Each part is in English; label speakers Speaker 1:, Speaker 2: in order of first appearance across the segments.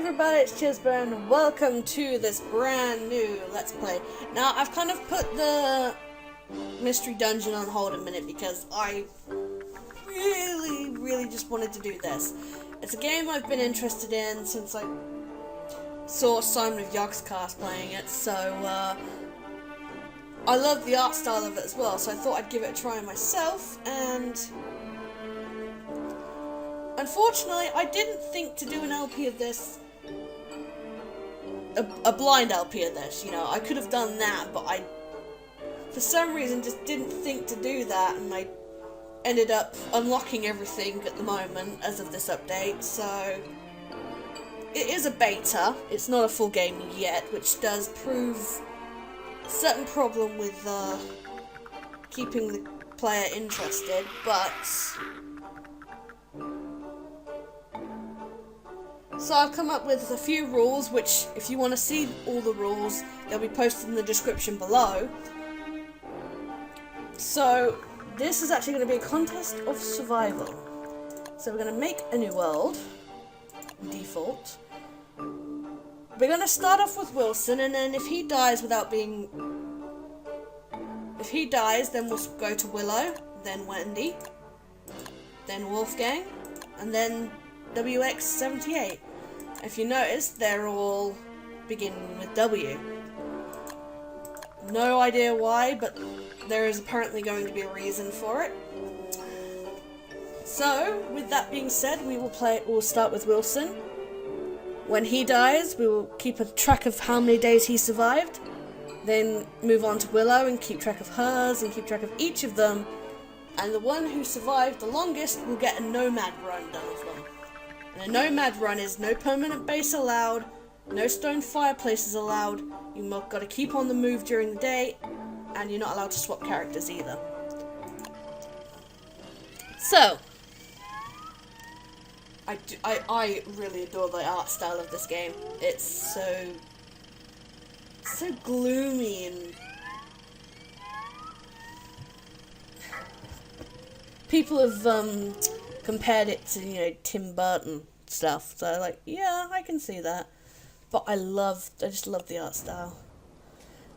Speaker 1: everybody, it's Chisber and welcome to this brand new Let's Play. Now, I've kind of put the mystery dungeon on hold a minute because I really just wanted to do this. It's a game I've been interested in since I saw Simon of Yogscast playing it, so I love the art style of it as well, so I thought I'd give it a try myself, and unfortunately, I didn't think to do an LP of this, a blind LP of this, you know. I could have done that, but I, for some reason, just didn't think to do that, and I ended up unlocking everything at the moment as of this update, so it is a beta. It's not a full game yet, which does prove a certain problem with keeping the player interested, but so I've come up with a few rules, which, if you want to see all the rules, they'll be posted in the description below. So, this is actually going to be a contest of survival. So we're going to make a new world, default. We're going to start off with Wilson, and then if he dies without being... If he dies, then we'll go to Willow, then Wendy, then Wolfgang, and then WX78. If you notice, they're all beginning with W. No idea why, but there is apparently going to be a reason for it. So, with that being said, we'll start with Wilson. When he dies, we will keep a track of how many days he survived, then move on to Willow and keep track of hers and keep track of each of them, and the one who survived the longest will get a nomad run done of them. And a nomad run is no permanent base allowed, no stone fireplaces allowed, you've got to keep on the move during the day, and you're not allowed to swap characters either. So, I really adore the art style of this game. It's so gloomy and people have compared it to, you know, Tim Burton stuff, so like, yeah, I can see that. But I just love the art style.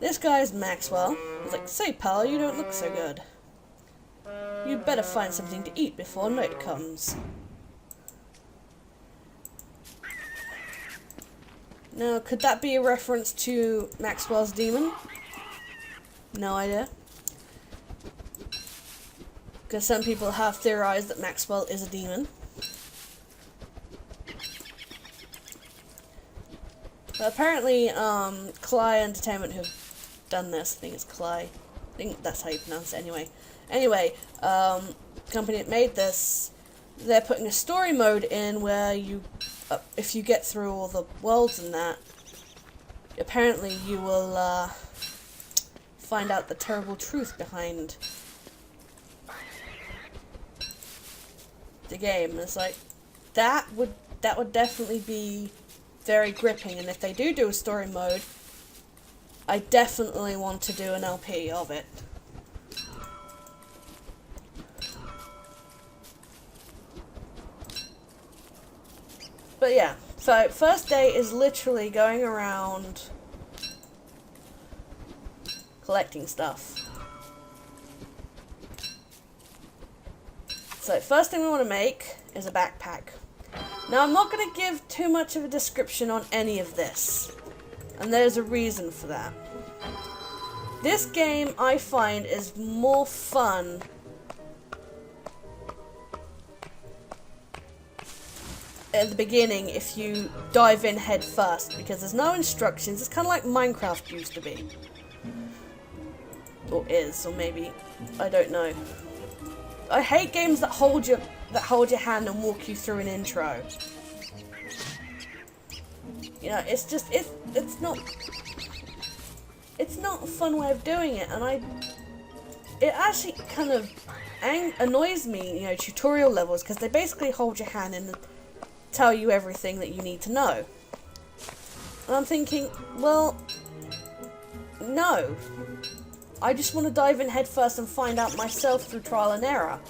Speaker 1: This guy is Maxwell. He's like, say pal, you don't look so good. You'd better find something to eat before night comes. Now, could that be a reference to Maxwell's demon? No idea. Because some people have theorized that Maxwell is a demon. But apparently, Cly Entertainment have done this. I think it's Cly. I think that's how you pronounce it anyway. Anyway, company that made this, they're putting a story mode in where you, if you get through all the worlds and that, apparently you will find out the terrible truth behind the game. It's like, that would definitely be very gripping, and if they do a story mode, I definitely want to do an LP of it. But yeah, so first day is literally going around collecting stuff. So first thing we want to make is a backpack. Now, I'm not going to give too much of a description on any of this, and there's a reason for that. This game, I find, is more fun at the beginning if you dive in head first, because there's no instructions. It's kind of like Minecraft used to be. Or is, or maybe, I don't know. I hate games that hold your hand and walk you through an intro. You know, it's just it's not a fun way of doing it, and it actually kind of annoys me, you know, tutorial levels, because they basically hold your hand and tell you everything that you need to know. And I'm thinking, well, no. I just want to dive in head first and find out myself through trial and error.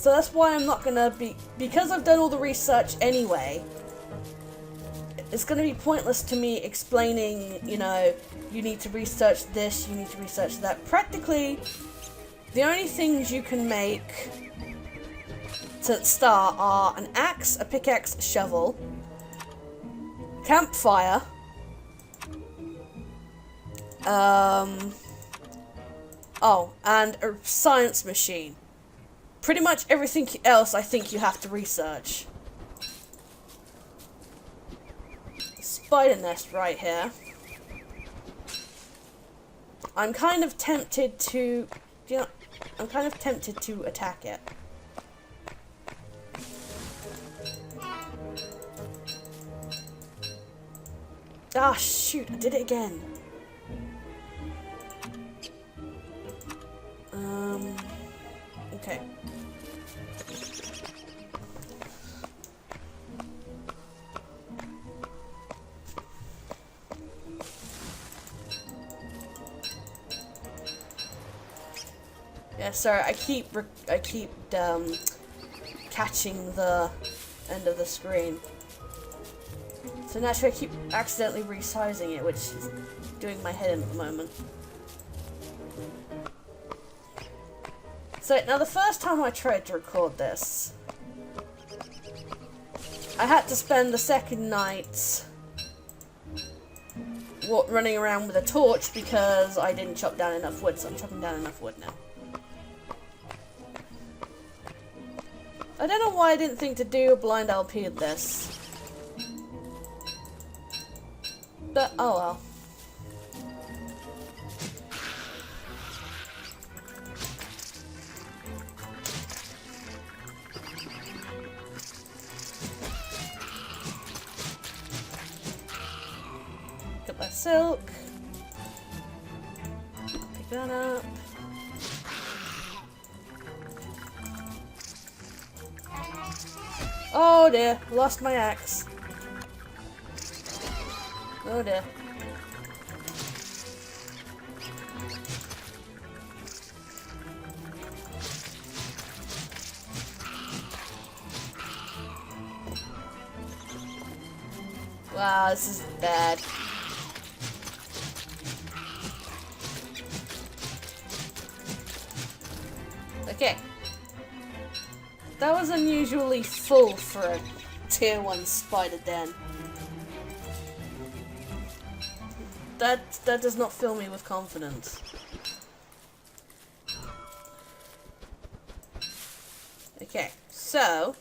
Speaker 1: So that's why I'm not gonna be, because I've done all the research anyway, it's gonna be pointless to me explaining, you know, you need to research this, you need to research that. Practically, the only things you can make to start are an axe, a pickaxe, a shovel, campfire, oh, and a science machine. Pretty much everything else I think you have to research. Spider nest right here. I'm kind of tempted to, you know, I'm kind of tempted to attack it. Ah, shoot, I did it again. Okay. Yeah, sorry, I keep catching the end of the screen. So naturally I keep accidentally resizing it, which is doing my head in at the moment. So, now the first time I tried to record this, I had to spend the second night running around with a torch because I didn't chop down enough wood, so I'm chopping down enough wood now. I don't know why I didn't think to do a blind LP of this. But, oh well. Get my silk. Pick that up. Oh dear, lost my axe. Oh dear. Wow, this is bad. Okay. That was unusually full for a tier 1 spider den. That does not fill me with confidence. Okay, so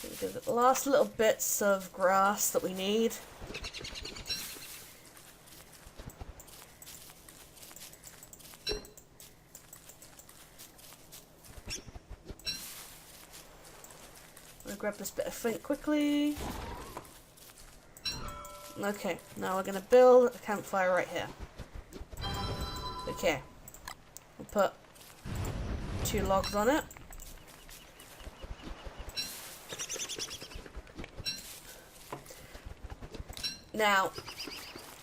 Speaker 1: we do the last little bits of grass that we need. I'm gonna grab this bit of flint quickly. Okay, now we're gonna build a campfire right here. Okay, we'll put 2 logs on it. Now,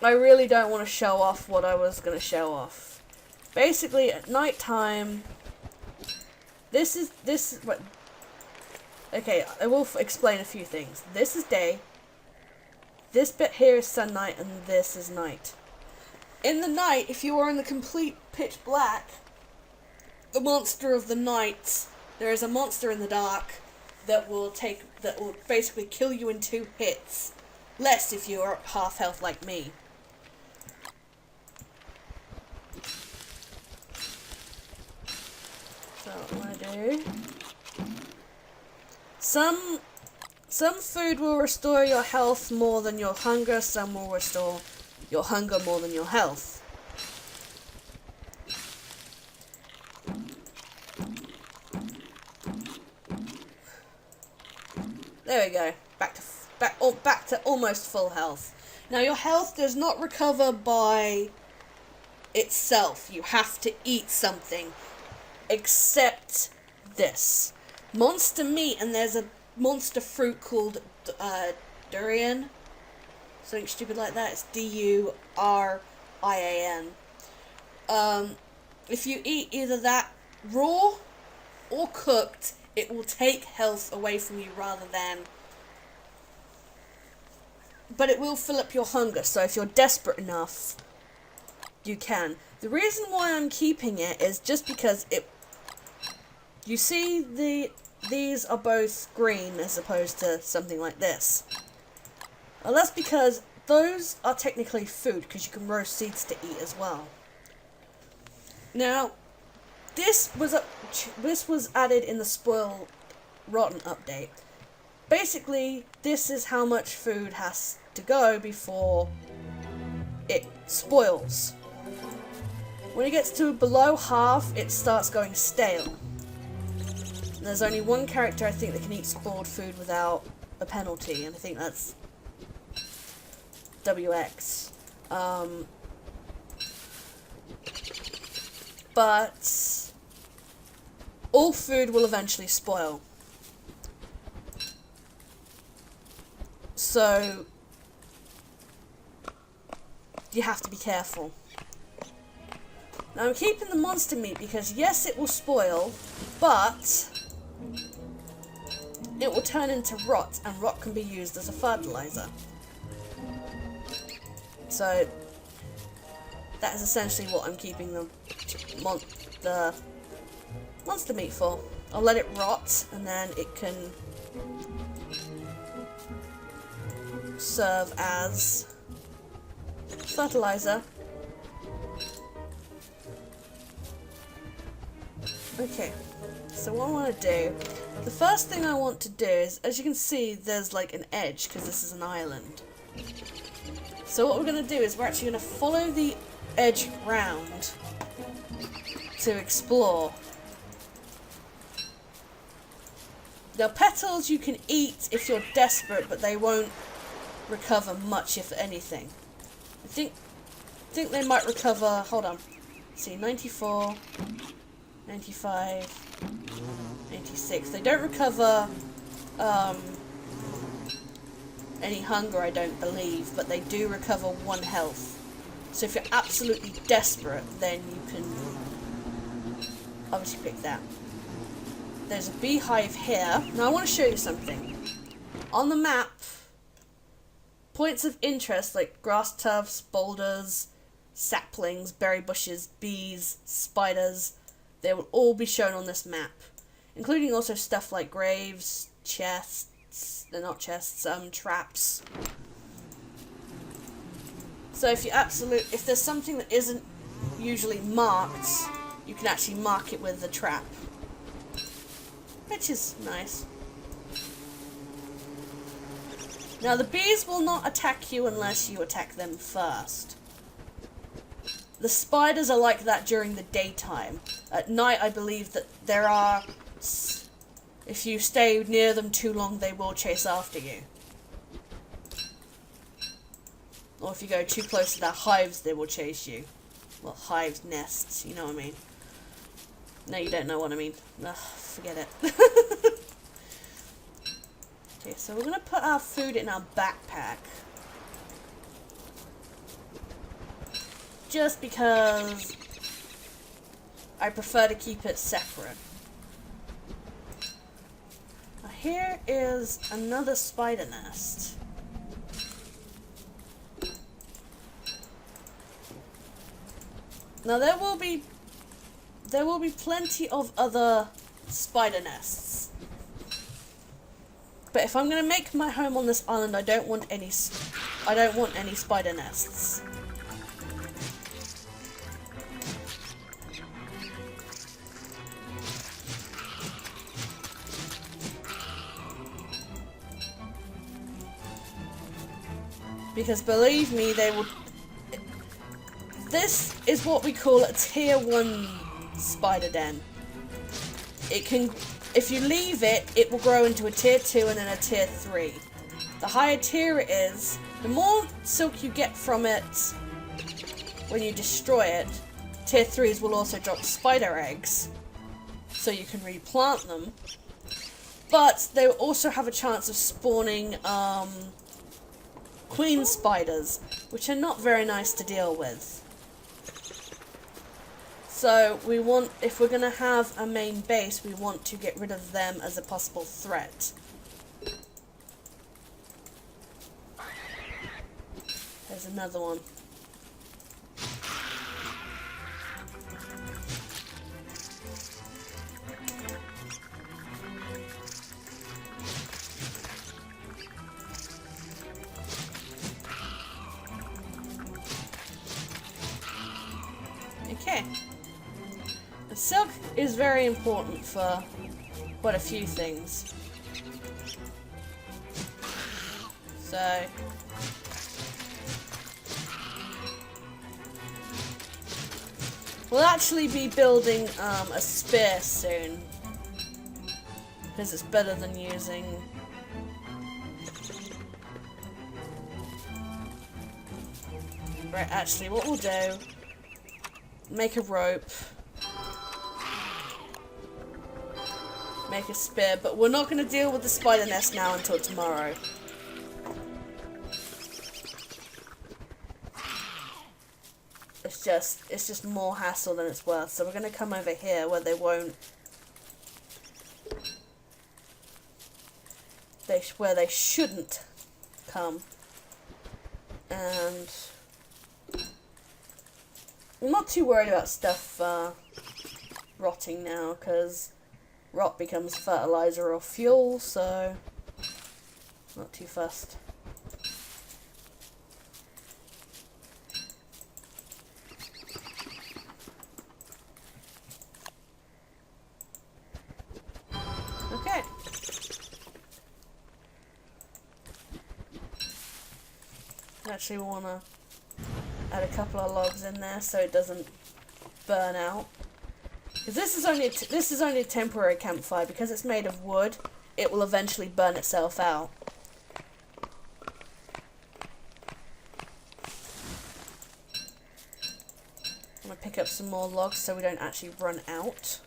Speaker 1: I really don't want to show off what I was gonna show off. Basically, at night time, this is what. Okay, I will explain a few things. This is day. This bit here is sunlight, and this is night. In the night, if you are in the complete pitch black, the monster of the night, there is a monster in the dark that will basically kill you in 2 hits. Less if you are half health like me. So what I'm gonna do. Some food will restore your health more than your hunger, some will restore your hunger more than your health. There we go. Back to almost full health. Now your health does not recover by itself. You have to eat something. Except this. Monster meat, and there's a monster fruit called durian. Something stupid like that. It's D-U-R-I-A-N. If you eat either that raw or cooked, it will take health away from you rather than... But it will fill up your hunger, so if you're desperate enough, you can. The reason why I'm keeping it is just because it... You see, these are both green as opposed to something like this. Well, that's because those are technically food, because you can roast seeds to eat as well. Now, this was added in the Spoil Rotten update. Basically, this is how much food has to go before it spoils. When it gets to below half, it starts going stale. And there's only one character I think that can eat spoiled food without a penalty, and I think that's WX. But all food will eventually spoil. So you have to be careful. Now I'm keeping the monster meat because yes, it will spoil, but it will turn into rot, and rot can be used as a fertilizer. So that is essentially what I'm keeping the monster meat for. I'll let it rot, and then it can serve as fertilizer. Okay, so what I want to do, the first thing I want to do is, as you can see, there's like an edge because this is an island. So what we're going to do is we're actually going to follow the edge round to explore. Now petals you can eat if you're desperate, but they won't recover much if anything. I think they might recover, hold on, let's see, 94, 95, 96. They don't recover any hunger, I don't believe, but they do recover 1 health. So if you're absolutely desperate, then you can obviously pick that. There's a beehive here. Now I want to show you something. On the map, points of interest like grass tufts, boulders, saplings, berry bushes, bees, spiders, they will all be shown on this map, including also stuff like graves, chests, they're not chests, traps. So if there's something that isn't usually marked, you can actually mark it with the trap, which is nice. Now the bees will not attack you unless you attack them first. The spiders are like that during the daytime. At night I believe that there are, if you stay near them too long, they will chase after you. Or if you go too close to their hives, they will chase you. Well, hives, nests, you know what I mean. No, you don't know what I mean. Ugh, forget it. Okay, so we're going to put our food in our backpack. Just because I prefer to keep it separate. Now here is another spider nest. Now there will be plenty of other spider nests. But if I'm going to make my home on this island, I don't want any spider nests. Because believe me, they will... This is what we call a tier 1 spider den. It can... If you leave it, it will grow into a tier 2 and then a tier 3. The higher tier it is, the more silk you get from it when you destroy it. Tier 3s will also drop spider eggs, so you can replant them. But they will also have a chance of spawning queen spiders, which are not very nice to deal with. So we want, if we're going to have a main base, we want to get rid of them as a possible threat. There's another one. Okay. The silk is very important for quite a few things. So we'll actually be building a spear soon, because it's better than using right, actually what we'll do, make a rope, make a spear, but we're not going to deal with the spider nest now until tomorrow. It's just more hassle than it's worth. So we're going to come over here where they won't, where they shouldn't come, and I'm not too worried about stuff rotting now, because rot becomes fertilizer or fuel, so not too fussed. Okay. Actually, we want to add a couple of logs in there so it doesn't burn out. Because this is only a temporary campfire. Because it's made of wood, it will eventually burn itself out. I'm gonna pick up some more logs so we don't actually run out.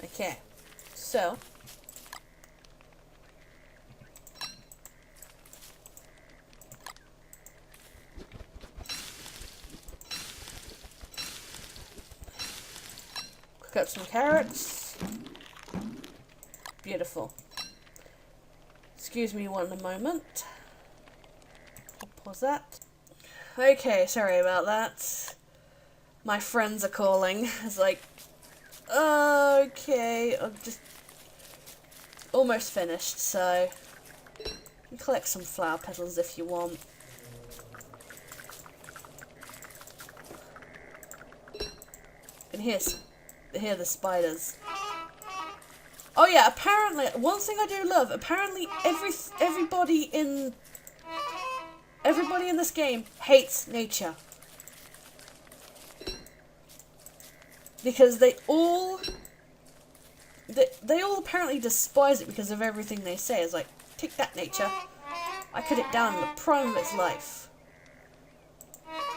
Speaker 1: Okay, so cook up some carrots. Beautiful. Excuse me one moment. I'll pause that. Okay, sorry about that. My friends are calling. It's like, okay, I'm just almost finished, so you can collect some flower petals if you want. And hear the spiders. Oh yeah, apparently, one thing I do love, apparently everybody in this game hates nature. Because they all apparently despise it because of everything they say. It's like, take that, nature. I cut it down in the prime of its life.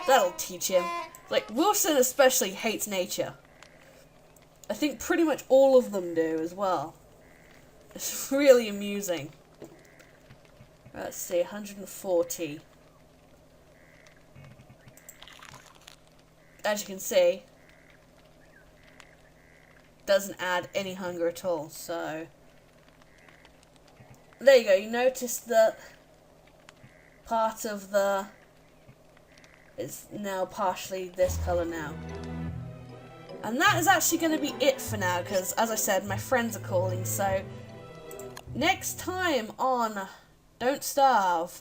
Speaker 1: That'll teach him. Like, Wilson especially hates nature. I think pretty much all of them do as well. It's really amusing. Let's see, 140. As you can see, doesn't add any hunger at all, so there you go. You notice that part of the is now partially this colour now. And that is actually going to be it for now, because as I said, my friends are calling, so next time on Don't Starve,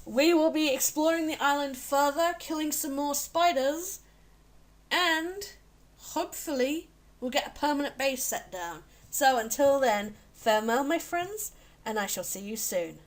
Speaker 1: we will be exploring the island further, killing some more spiders, and hopefully we'll get a permanent base set down. So until then, farewell my friends, and I shall see you soon.